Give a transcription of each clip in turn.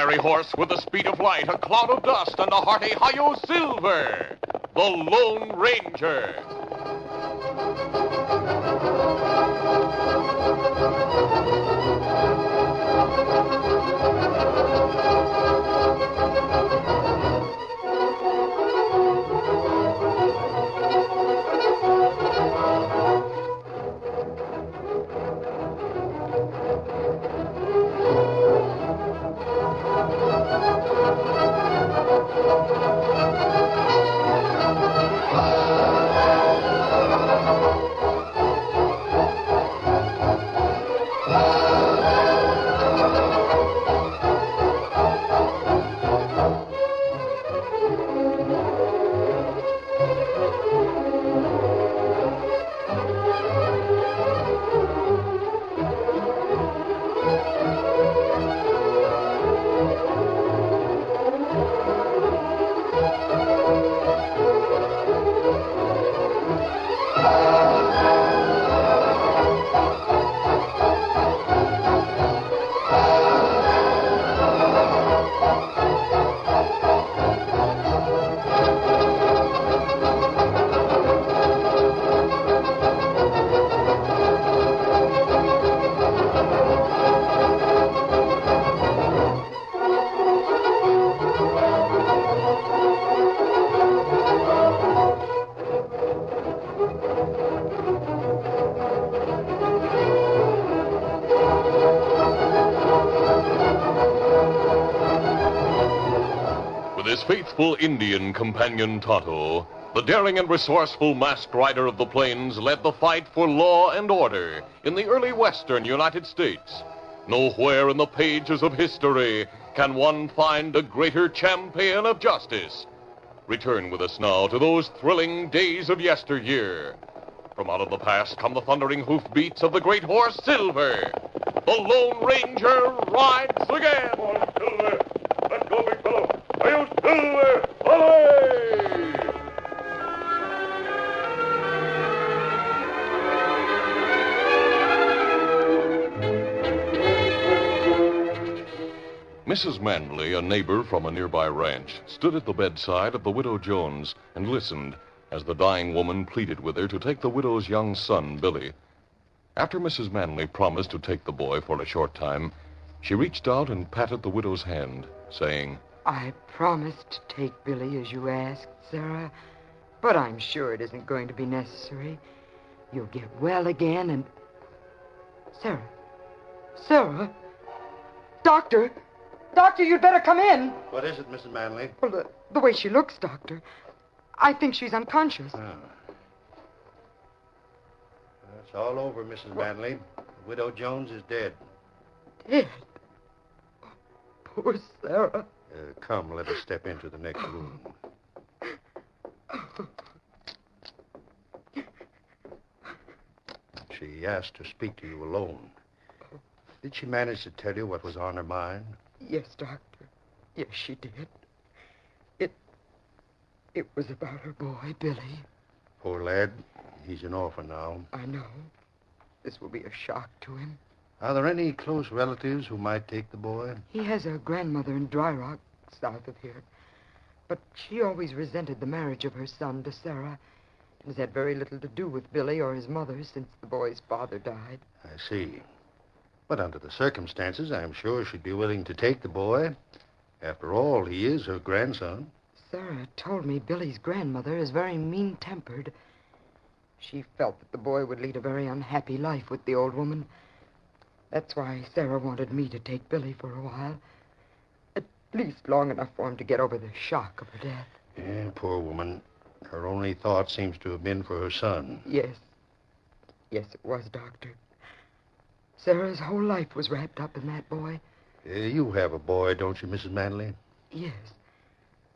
fiery horse with the speed of light, a cloud of dust, and a hearty hi-yo Silver, the Lone Ranger. His faithful Indian companion Tonto, the daring and resourceful masked rider of the plains, led the fight for law and order in the early western United States. Nowhere in the pages of history can one find a greater champion of justice. Return with us now to those thrilling days of yesteryear. From out of the past come the thundering hoofbeats of the great horse Silver. The Lone Ranger rides again. Come on, Silver. Let's go, big fellow. Hail, Silver! Away! Mrs. Manley, a neighbor from a nearby ranch, stood at the bedside of the Widow Jones and listened as the dying woman pleaded with her to take the widow's young son, Billy. After Mrs. Manley promised to take the boy for a short time, she reached out and patted the widow's hand, saying, I promised to take Billy as you asked, Sarah, but I'm sure it isn't going to be necessary. You'll get well again and... Sarah? Doctor, you'd better come in. What is it, Mrs. Manley? Well, the way she looks, Doctor. I think she's unconscious. It's all over, Mrs. Manley. Widow Jones is dead. Dead? Oh, poor Sarah. Come, let us step into the next room. She asked to speak to you alone. Did she manage to tell you what was on her mind? Yes, Doctor. Yes, she did. It was about her boy, Billy. Poor lad. He's an orphan now. I know. This will be a shock to him. Are there any close relatives who might take the boy? He has a grandmother in Dry Rock, south of here. But she always resented the marriage of her son to Sarah. It has had very little to do with Billy or his mother since the boy's father died. I see. But under the circumstances, I'm sure she'd be willing to take the boy. After all, he is her grandson. Sarah told me Billy's grandmother is very mean-tempered. She felt that the boy would lead a very unhappy life with the old woman. That's why Sarah wanted me to take Billy for a while. At least long enough for him to get over the shock of her death. Yeah, poor woman. Her only thought seems to have been for her son. Yes. Yes, it was, Doctor. Sarah's whole life was wrapped up in that boy. You have a boy, don't you, Mrs. Manley? Yes.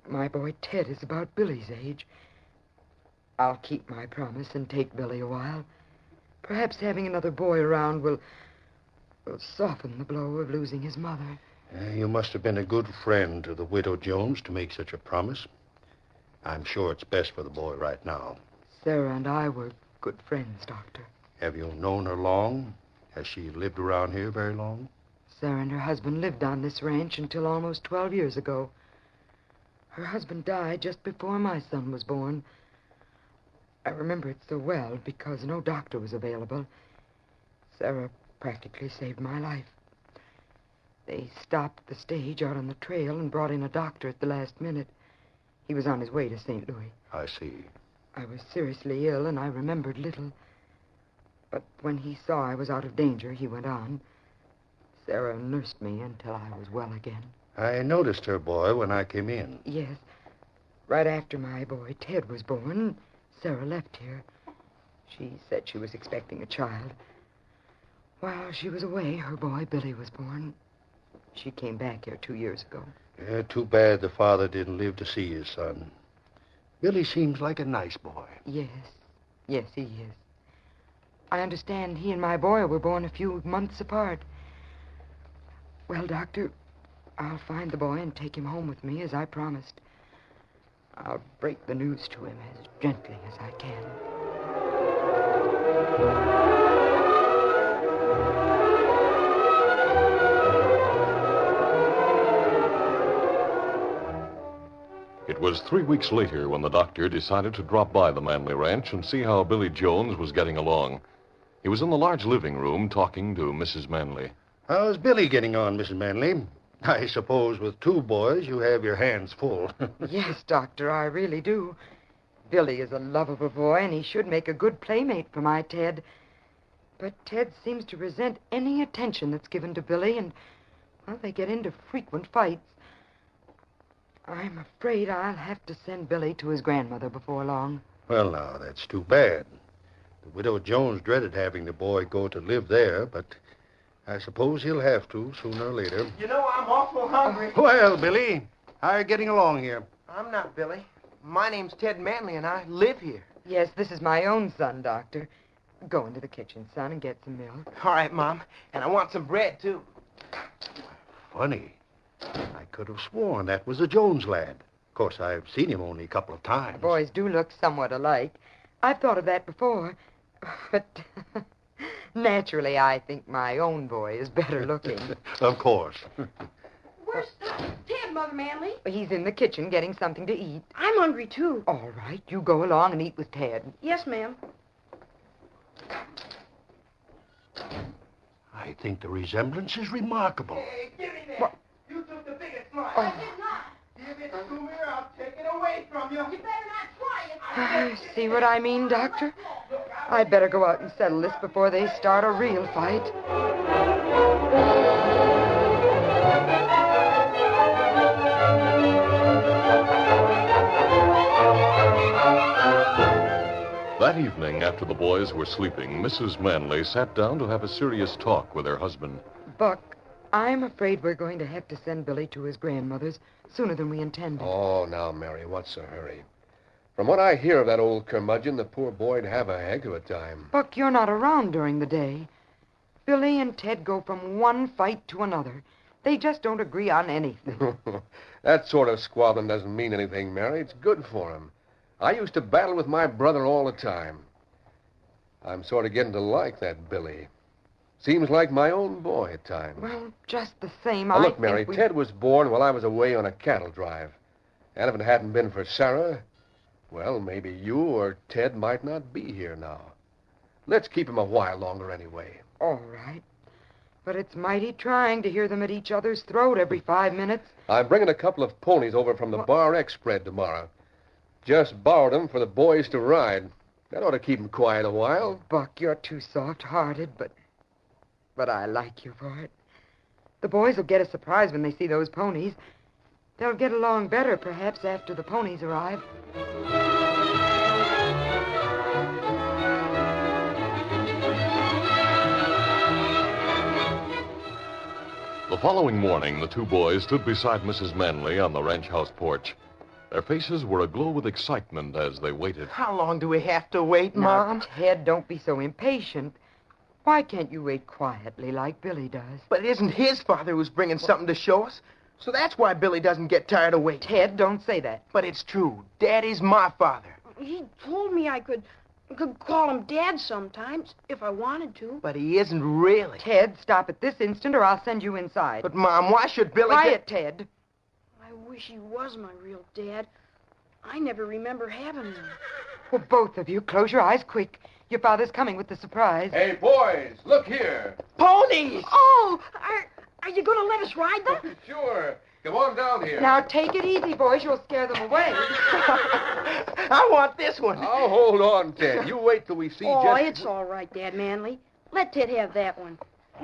My boy Ted is about Billy's age. I'll keep my promise and take Billy a while. Perhaps having another boy around will soften the blow of losing his mother. You must have been a good friend to the Widow Jones to make such a promise. I'm sure it's best for the boy right now. Sarah and I were good friends, Doctor. Have you known her long? Has she lived around here very long? Sarah and her husband lived on this ranch until almost 12 years ago. Her husband died just before my son was born. I remember it so well because no doctor was available. Sarah practically saved my life. They stopped the stage out on the trail and brought in a doctor at the last minute. He was on his way to St. Louis. I see. I was seriously ill, and I remembered little. But when he saw I was out of danger, he went on. Sarah nursed me until I was well again. I noticed her boy when I came in. Yes. Right after my boy Ted was born, Sarah left here. She said she was expecting a child. While she was away, her boy Billy was born. She came back here 2 years ago. Yeah, too bad the father didn't live to see his son. Billy seems like a nice boy. Yes. Yes, he is. I understand he and my boy were born a few months apart. Well, Doctor, I'll find the boy and take him home with me as I promised. I'll break the news to him as gently as I can. It was 3 weeks later when the doctor decided to drop by the Manley Ranch and see how Billy Jones was getting along. He was in the large living room talking to Mrs. Manley. How's Billy getting on, Mrs. Manley? I suppose with 2 boys you have your hands full. Yes, Doctor, I really do. Billy is a lovable boy, and he should make a good playmate for my Ted. But Ted seems to resent any attention that's given to Billy, and, well, they get into frequent fights. I'm afraid I'll have to send Billy to his grandmother before long. Well, now, that's too bad. The widow Jones dreaded having the boy go to live there, but I suppose he'll have to sooner or later. You know, I'm awful hungry. Well, Billy, how are you getting along here? I'm not Billy. My name's Ted Manley, and I live here. Yes, this is my own son, Doctor. Go into the kitchen, son, and get some milk. All right, Mom. And I want some bread, too. Funny. I could have sworn that was a Jones lad. Of course, I've seen him only a couple of times. The boys do look somewhat alike. I've thought of that before. But naturally, I think my own boy is better looking. Of course. Where's Ted, Mother Manley? He's in the kitchen getting something to eat. I'm hungry, too. All right, you go along and eat with Ted. Yes, ma'am. I think the resemblance is remarkable. Hey, give me that. What? You took the biggest slice. I did not. Give it to me or I'll take it away from you. You better not try it. See what I mean, Doctor? I'd better go out and settle this before they start a real fight. That evening, after the boys were sleeping, Mrs. Manley sat down to have a serious talk with her husband. Buck, I'm afraid we're going to have to send Billy to his grandmother's sooner than we intended. Oh, now, Mary, what's the hurry? From what I hear of that old curmudgeon, the poor boy'd have a heck of a time. Buck, you're not around during the day. Billy and Ted go from one fight to another. They just don't agree on anything. That sort of squabbling doesn't mean anything, Mary. It's good for him. I used to battle with my brother all the time. I'm sort of getting to like that Billy. Seems like my own boy at times. Well, just the same, Now, I look, think Mary, Ted was born while I was away on a cattle drive. And if it hadn't been for Sarah, well, maybe you or Ted might not be here now. Let's keep him a while longer anyway. All right. But it's mighty trying to hear them at each other's throat every 5 minutes. I'm bringing a couple of ponies over from the Bar X spread tomorrow. Just borrowed them for the boys to ride. That ought to keep them quiet a while. Buck, you're too soft-hearted, but I like you for it. The boys will get a surprise when they see those ponies. They'll get along better, perhaps, after the ponies arrive. The following morning, the 2 boys stood beside Mrs. Manley on the ranch house porch. Their faces were aglow with excitement as they waited. How long do we have to wait, Now, Mom? Ted, don't be so impatient. Why can't you wait quietly like Billy does? But it isn't his father who's bringing something to show us. So that's why Billy doesn't get tired of waiting. Ted, don't say that. But it's true. Daddy's my father. He told me I could Could call him Dad sometimes, if I wanted to. But he isn't really. Ted, stop at this instant or I'll send you inside. But, Mom, why should Billy... Quiet, Ted. I wish he was my real dad. I never remember having one. Well, both of you, close your eyes quick. Your father's coming with the surprise. Hey, boys, look here. Ponies! Oh, are you going to let us ride them? Sure. Come on down here. Now, take it easy, boys. You'll scare them away. I want this one. Oh, hold on, Ted. You wait till we see Oh, just... it's all right, Dad Manley. Let Ted have that one.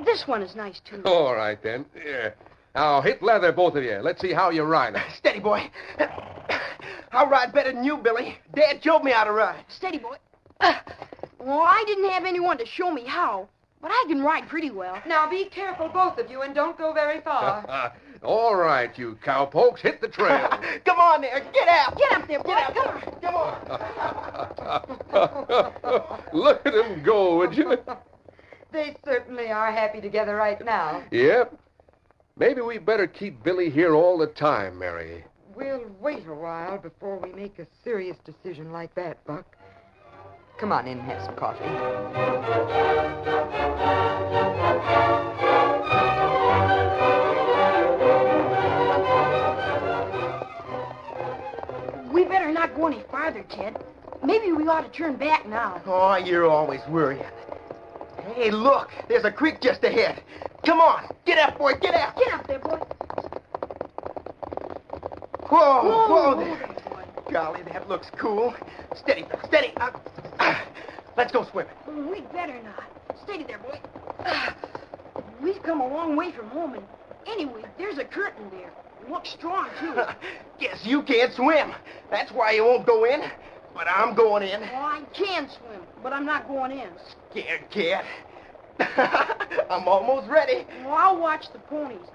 This one is nice, too. All right, then. Yeah. Now, hit leather, both of you. Let's see how you ride it. Steady, boy. I'll ride better than you, Billy. Dad showed me how to ride. Steady, boy. Well, I didn't have anyone to show me how, but I can ride pretty well. Now, be careful, both of you, and don't go very far. All right, you cowpokes, hit the trail. Come on there. Get out. Get up there, boy. Get Come out. on. Come on. Look at them go, would you? They certainly are happy together right now. Yep. Maybe we better keep Billy here all the time, Mary. We'll wait a while before we make a serious decision like that, Buck. Come on in and have some coffee. We better not go any farther, Ted. Maybe we ought to turn back now. Oh, you're always worrying. Hey, look. There's a creek just ahead. Come on. Get up, boy. Get out. Get up there, boy. Whoa Whoa, there. boy. Golly, that looks cool. Steady, steady. Let's go swimming. We'd better not. Steady there, boy. We've come a long way from home, and anyway, there's a curtain there. It looks strong, too. Guess you can't swim. That's why you won't go in. But I'm going in. Well, I can swim, but I'm not going in. Scared cat. I'm almost ready. Well, I'll watch the ponies.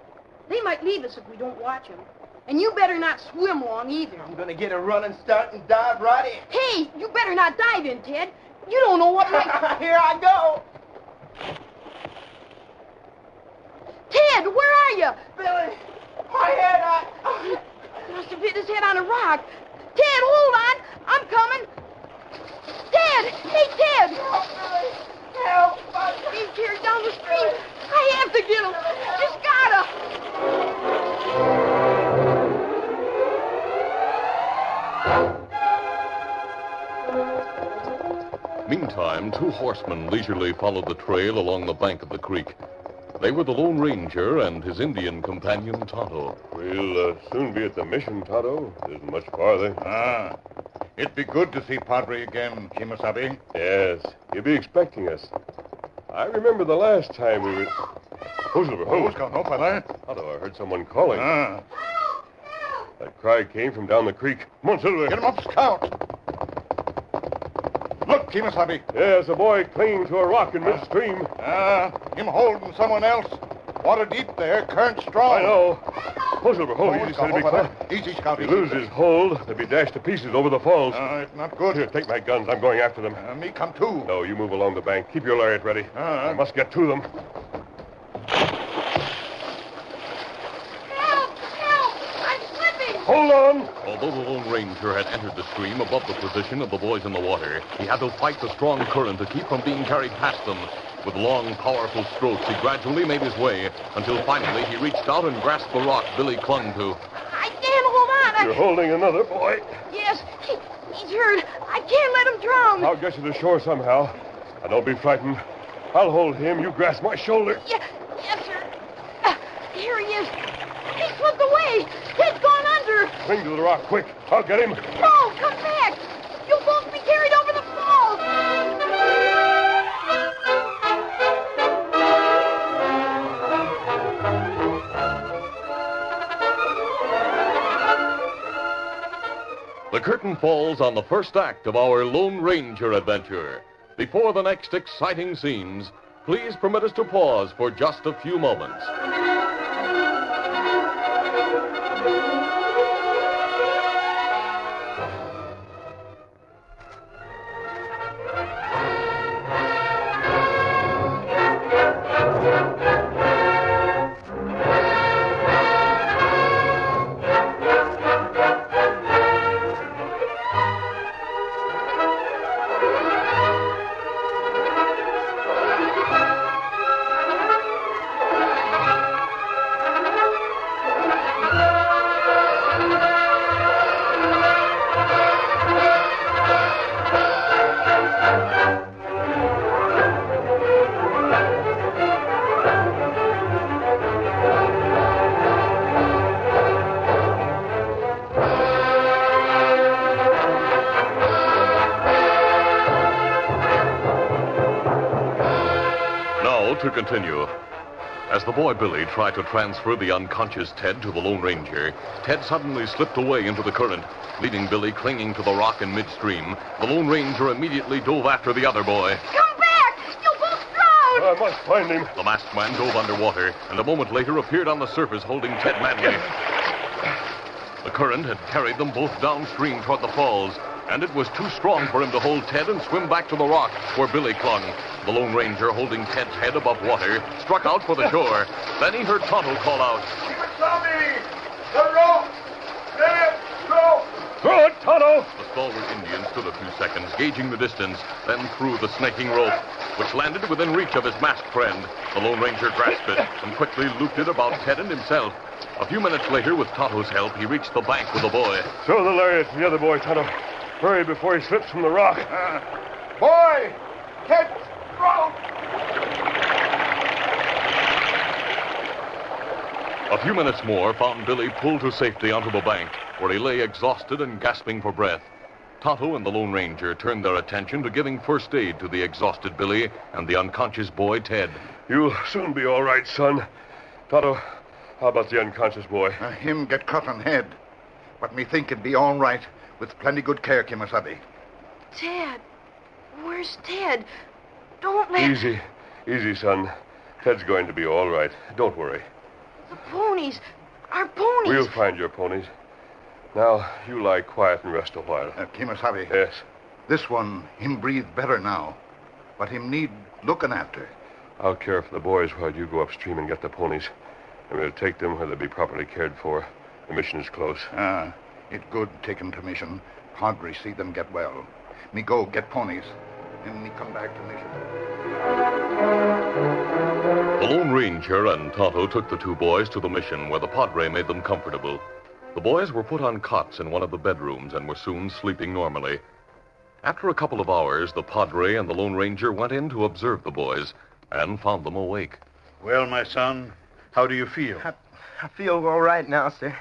They might leave us if we don't watch them. And you better not swim long, either. I'm going to get a running start and dive right in. Hey, you better not dive in, Ted. You don't know what might... Here I go. Ted, where are you? Billy, my head, He must have hit his head on a rock. Ted, hold on. I'm coming. Ted! Hey, Ted! Help, Billy. Help. He's carried down the stream. I have to get him. Just gotta. Meantime, two horsemen leisurely followed the trail along the bank of the creek. They were the Lone Ranger and his Indian companion, Tonto. We'll soon be at the mission, Tonto. Isn't much farther. It'd be good to see Padre again, Kimasabi. Yes, he'll be expecting us. I remember the last time we were... Who's over? Who's going on, Padre? Tonto, I heard someone calling. Ah. That cry came from down the creek. Come on, Silver. Get him up, Scout. Look, Kimasabi. Yes, a boy clinging to a rock in midstream. Him holding someone else. Water deep there, current strong. I know. Oh, Silver, hold easy, Scout, steady, big fella. Easy, Scout. If Easy. he loses his hold, they'll be dashed to pieces over the falls. It's not good. Here, take my guns. I'm going after them. Me come too. No, you move along the bank. Keep your lariat ready. I must get to them. Help! Help! I'm slipping! Hold on. Although the Lone Ranger had entered the stream above the position of the boys in the water, he had to fight the strong current to keep from being carried past them. With long, powerful strokes, he gradually made his way until finally he reached out and grasped the rock Billy clung to. I can't hold on. You're holding another boy. Yes, he's hurt. I can't let him drown. I'll get you to shore somehow. Now, don't be frightened. I'll hold him. You grasp my shoulder. Yes, sir. Here he is. He slipped away. Ted's gone under. Cling to the rock, quick. I'll get him. No, come back. You'll both be carried over the falls. The curtain falls on the first act of our Lone Ranger adventure. Before the next exciting scenes, please permit us to pause for just a few moments. continue. As the boy Billy tried to transfer the unconscious Ted to the Lone Ranger, Ted suddenly slipped away into the current, leaving Billy clinging to the rock in midstream. The Lone Ranger immediately dove after the other boy. Come back! You'll both drown! I must find him. The masked man dove underwater, and a moment later appeared on the surface holding Ted Manley. The current had carried them both downstream toward the falls, and it was too strong for him to hold Ted and swim back to the rock where Billy clung. The Lone Ranger, holding Ted's head above water, struck out for the shore. Then he heard Tonto call out, Tommy! The rope! Let it go! Throw it, Tonto! The stalwart Indian stood a few seconds, gauging the distance, then threw the snaking rope, which landed within reach of his masked friend. The Lone Ranger grasped it and quickly looped it about Ted and himself. A few minutes later, with Tonto's help, he reached the bank with the boy. Throw the lariat to the other boy, Tonto. Hurry before he slips from the rock. Boy! Catch rope! A few minutes more found Billy pulled to safety onto the bank, where he lay exhausted and gasping for breath. Tonto and the Lone Ranger turned their attention to giving first aid to the exhausted Billy and the unconscious boy, Ted. You'll soon be all right, son. Tonto, how about the unconscious boy? Him get cut on head. But me think it'd be all right with plenty good care, Kimasabi. Ted. Where's Ted? Don't let... Easy, son. Ted's going to be all right. Don't worry. The ponies. Our ponies. We'll find your ponies. Now, you lie quiet and rest a while. Kimasabi. Yes. This one, him breathe better now. But him need looking after. I'll care for the boys while you go upstream and get the ponies. And we'll take them where they'll be properly cared for. The mission is close. It good taken to mission. Padre see them get well. Me go get ponies. And me come back to mission. The Lone Ranger and Tonto took the two boys to the mission where the Padre made them comfortable. The boys were put on cots in one of the bedrooms and were soon sleeping normally. After a couple of hours, the Padre and the Lone Ranger went in to observe the boys and found them awake. Well, my son, how do you feel? I feel all right now, sir.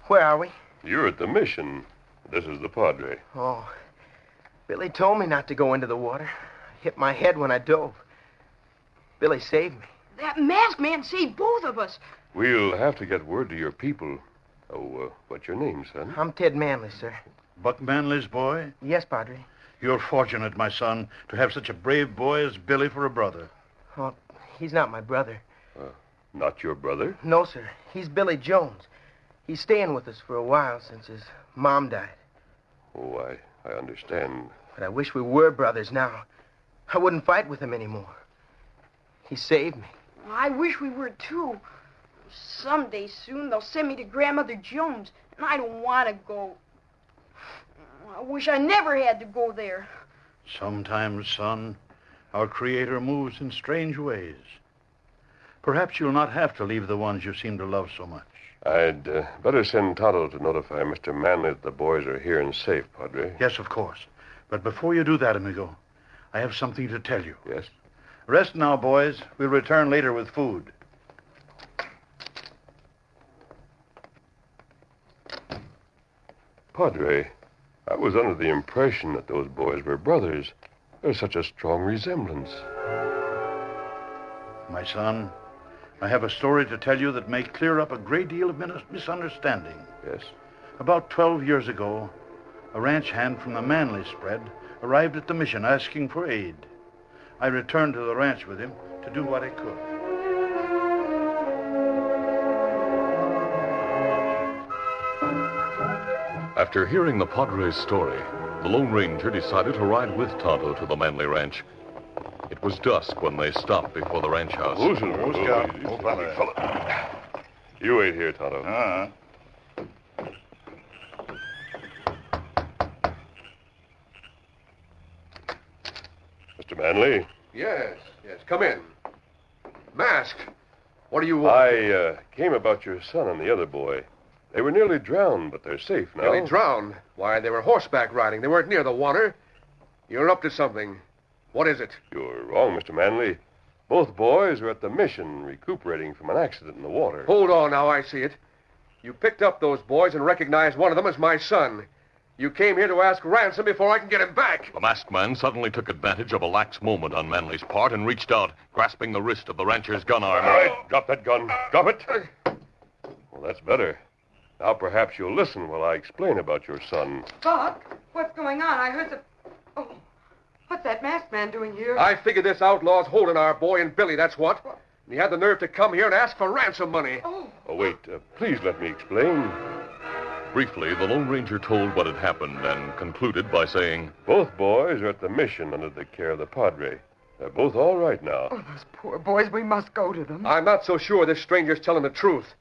Where are we? You're at the mission. This is the Padre. Oh, Billy told me not to go into the water. I hit my head when I dove. Billy saved me. That masked man saved both of us. We'll have to get word to your people. Oh, what's your name, son? I'm Ted Manley, sir. Buck Manley's boy? Yes, Padre. You're fortunate, my son, to have such a brave boy as Billy for a brother. Oh, he's not my brother. Not your brother? No, sir. He's Billy Jones. He's staying with us for a while since his mom died. Oh, I understand. But I wish we were brothers now. I wouldn't fight with him anymore. He saved me. I wish we were, too. Someday soon they'll send me to Grandmother Jones, and I don't want to go. I wish I never had to go there. Sometimes, son, our Creator moves in strange ways. Perhaps you'll not have to leave the ones you seem to love so much. I'd better send Tonto to notify Mr. Manley that the boys are here and safe, Padre. Yes, of course. But before you do that, amigo, I have something to tell you. Yes? Rest now, boys. We'll return later with food. Padre, I was under the impression that those boys were brothers. There's such a strong resemblance. My son, I have a story to tell you that may clear up a great deal of misunderstanding. Yes? About 12 years ago, a ranch hand from the Manley spread arrived at the mission asking for aid. I returned to the ranch with him to do what I could. After hearing the Padre's story, the Lone Ranger decided to ride with Tonto to the Manley Ranch. It was dusk when they stopped before the ranch house. You wait here, Tonto. Mr. Manley? Yes. Come in. Mask. What do you want? I came about your son and the other boy. They were nearly drowned, but they're safe now. Nearly drowned? Why, they were horseback riding. They weren't near the water. You're up to something. What is it? You're wrong, Mr. Manley. Both boys are at the mission, recuperating from an accident in the water. Hold on now, I see it. You picked up those boys and recognized one of them as my son. You came here to ask ransom before I can get him back. The masked man suddenly took advantage of a lax moment on Manley's part and reached out, grasping the wrist of the rancher's gun arm. All right, drop that gun. Drop it. Well, that's better. Now perhaps you'll listen while I explain about your son. Buck, what's going on? I heard the... Oh, what's that masked man doing here? I figured this outlaw's holding our boy and Billy, that's what. And he had the nerve to come here and ask for ransom money. Oh, Wait. Please let me explain. Briefly, the Lone Ranger told what had happened and concluded by saying, Both boys are at the mission under the care of the Padre. They're both all right now. oh, those poor boys. We must go to them. I'm not so sure this stranger's telling the truth.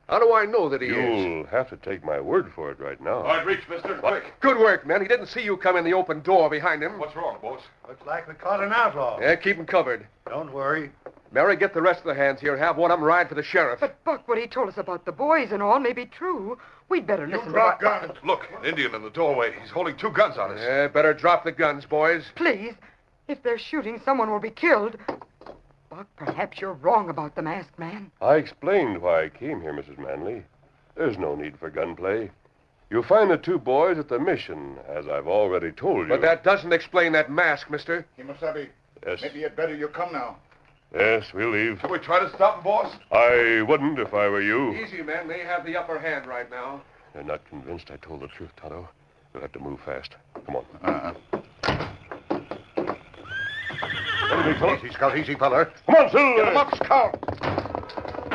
How do I know that he is? You'll have to take my word for it right now. All right, reach, mister. Quick. Good work, man. He didn't see you come in the open door behind him. What's wrong, boss? Looks like we caught an outlaw. Yeah, keep him covered. Don't worry. Mary, get the rest of the hands here and have one of them ride for the sheriff. But, Buck, what he told us about the boys and all may be true. We'd better listen to Drop what... guns. Look, an Indian in the doorway. He's holding 2 guns on us. Yeah, better drop the guns, boys. Please, if they're shooting, someone will be killed. Buck, perhaps you're wrong about the masked man. I explained why I came here, Mrs. Manley. There's no need for gunplay. You'll find the 2 boys at the mission, as I've already told you. But that doesn't explain that mask, mister. Himasabi, Yes. maybe you'd better you come now. Yes, we'll leave. Shall we try to stop him, boss? I wouldn't if I were you. Easy, man. They have the upper hand right now. They're not convinced I told the truth, Tonto. We'll have to move fast. Come on. Steady, big fella. Easy, Scout, easy, fella. Come on, Silver. Get him up, Scout.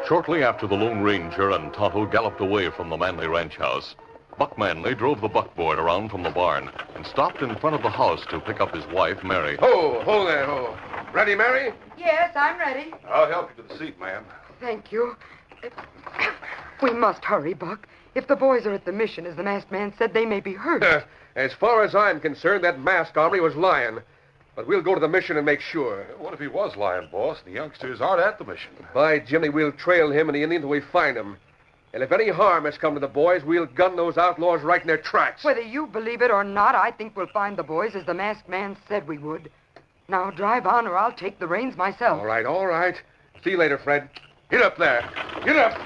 Shortly after the Lone Ranger and Tonto galloped away from the Manley ranch house, Buck Manley drove the buckboard around from the barn and stopped in front of the house to pick up his wife, Mary. Ho there, ho. Ready, Mary? Yes, I'm ready. I'll help you to the seat, ma'am. Thank you. We must hurry, Buck. If the boys are at the mission, as the masked man said, they may be hurt. As far as I'm concerned, that masked hombre was lying. But we'll go to the mission and make sure. What if he was lying, boss? The youngsters aren't at the mission. By Jimmy, we'll trail him and the Indian till we find him. And if any harm has come to the boys, we'll gun those outlaws right in their tracks. Whether you believe it or not, I think we'll find the boys as the masked man said we would. Now drive on or I'll take the reins myself. All right. See you later, Fred. Get up there. Get up.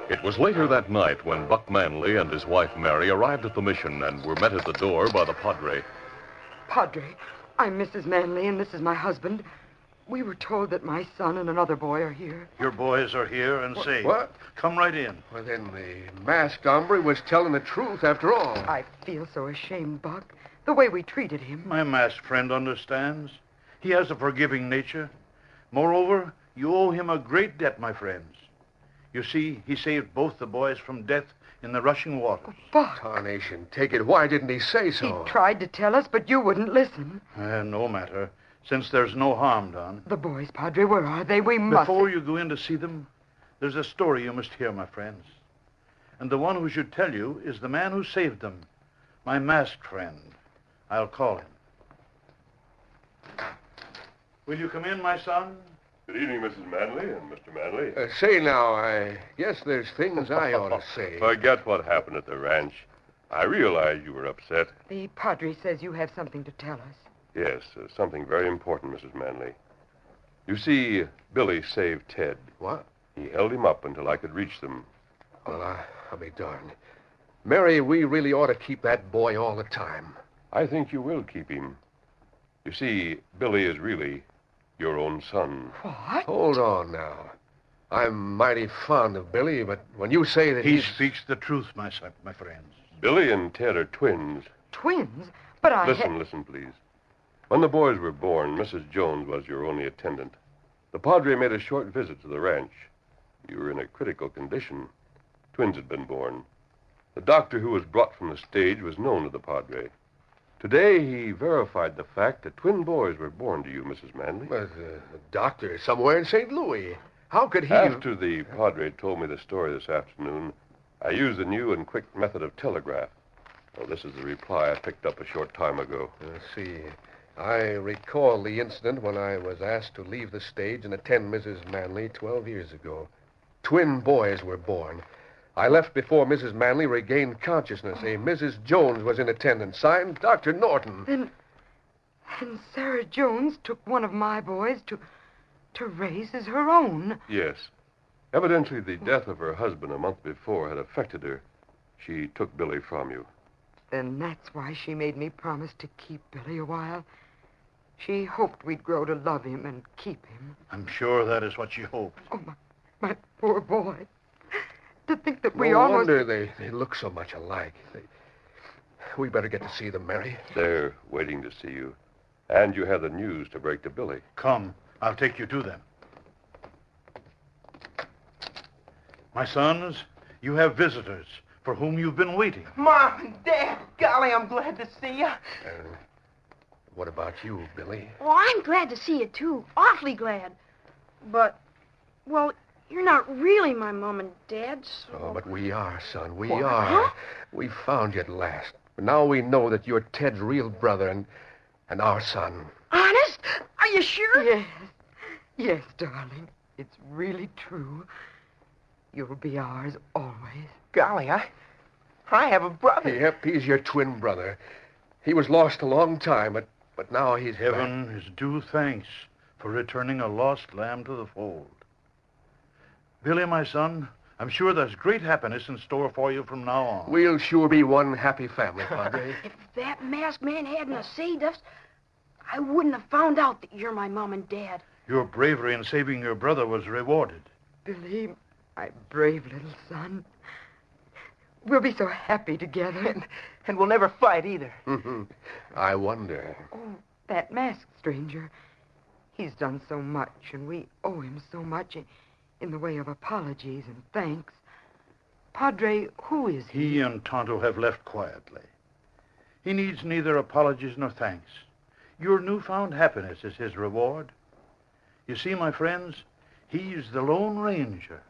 It was later that night when Buck Manley and his wife, Mary, arrived at the mission and were met at the door by the Padre. Padre, I'm Mrs. Manley and this is my husband. We were told that my son and another boy are here. Your boys are here and safe. What? Come right in. Well, then the masked hombre was telling the truth after all. I feel so ashamed, Buck. The way we treated him. My masked friend understands. He has a forgiving nature. Moreover, you owe him a great debt, my friends. You see, he saved both the boys from death in the rushing waters. Buck, Tarnation, take it. Why didn't he say so? he tried to tell us, but you wouldn't listen. No matter, since there's no harm done. The boys, Padre, where are they? We must... Before you go in to see them, there's a story you must hear, my friends. And the one who should tell you is the man who saved them, my masked friend. I'll call him. Will you come in, my son? Good evening, Mrs. Manley and Mr. Manley. Say now, I guess there's things I ought to say. Forget what happened at the ranch. I realize you were upset. The Padre says you have something to tell us. Yes, something very important, Mrs. Manley. You see, Billy saved Ted. What? He held him up until I could reach them. Well, I'll be darned. Mary, we really ought to keep that boy all the time. I think you will keep him. You see, Billy is really your own son. What? Hold on now. I'm mighty fond of Billy, but when you say that He speaks the truth, my friends. Billy and Ted are twins. Twins? But I... Listen, please. When the boys were born, Mrs. Jones was your only attendant. The Padre made a short visit to the ranch. You were in a critical condition. Twins had been born. The doctor who was brought from the stage was known to the Padre. Today, he verified the fact that twin boys were born to you, Mrs. Manley. But the doctor is somewhere in St. Louis. How could he... After the Padre told me the story this afternoon, I used the new and quick method of telegraph. Well, this is the reply I picked up a short time ago. Let's see. I recall the incident when I was asked to leave the stage and attend Mrs. Manley 12 years ago. Twin boys were born. I left before Mrs. Manley regained consciousness. A Mrs. Jones was in attendance. Signed, Dr. Norton. And Sarah Jones took one of my boys to raise as her own. Yes. Evidently, the death of her husband a month before had affected her. She took Billy from you. Then that's why she made me promise to keep Billy a while. She hoped we'd grow to love him and keep him. I'm sure that is what she hoped. Oh, my poor boy. To think that we No almost... wonder they look so much alike. We better get to see them, Mary. They're waiting to see you. And you have the news to break to Billy. Come, I'll take you to them. My sons, you have visitors for whom you've been waiting. Mom and Dad, golly, I'm glad to see you. What about you, Billy? Oh, I'm glad to see you, too. Awfully glad. But, well, you're not really my mom and dad, so... Oh, but we are, son. We What? are. Huh? We found you at last. But now we know that you're Ted's real brother and our son. Honest? Are you sure? Yes. Yes, darling. It's really true. You'll be ours always. Golly, I have a brother. Yep, he's your twin brother. He was lost a long time, but now he's back. Heaven is due thanks for returning a lost lamb to the fold. Billy, my son, I'm sure there's great happiness in store for you from now on. We'll sure be one happy family, Padre. If that masked man hadn't have saved us, I wouldn't have found out that you're my mom and dad. Your bravery in saving your brother was rewarded. Billy, my brave little son. We'll be so happy together. And we'll never fight either. I wonder. Oh, that masked stranger. He's done so much, and we owe him so much in the way of apologies and thanks. Padre, who is he? He and Tonto have left quietly. He needs neither apologies nor thanks. Your newfound happiness is his reward. You see, my friends, he's the Lone Ranger.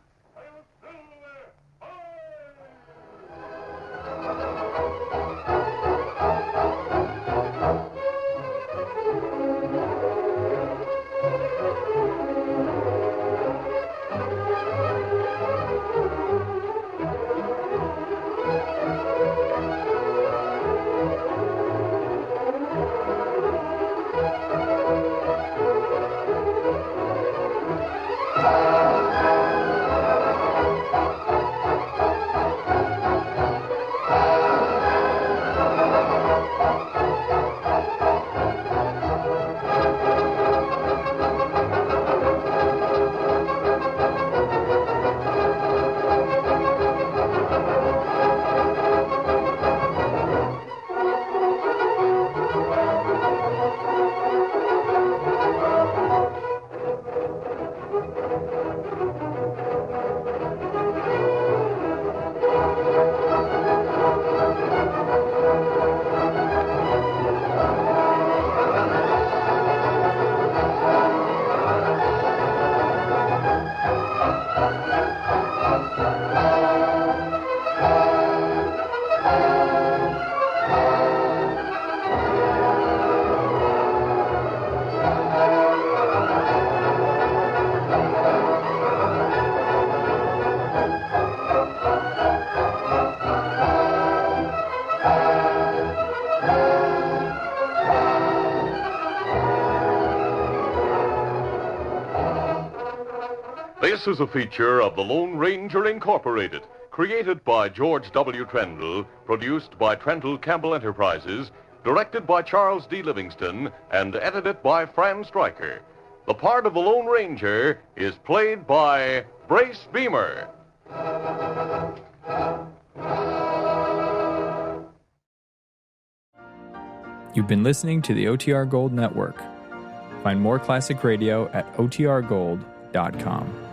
This is a feature of the Lone Ranger Incorporated, created by George W. Trendle, produced by Trendle Campbell Enterprises, directed by Charles D. Livingston, and edited by Fran Stryker. The part of the Lone Ranger is played by Brace Beamer. You've been listening to the OTR Gold Network. Find more classic radio at otrgold.com.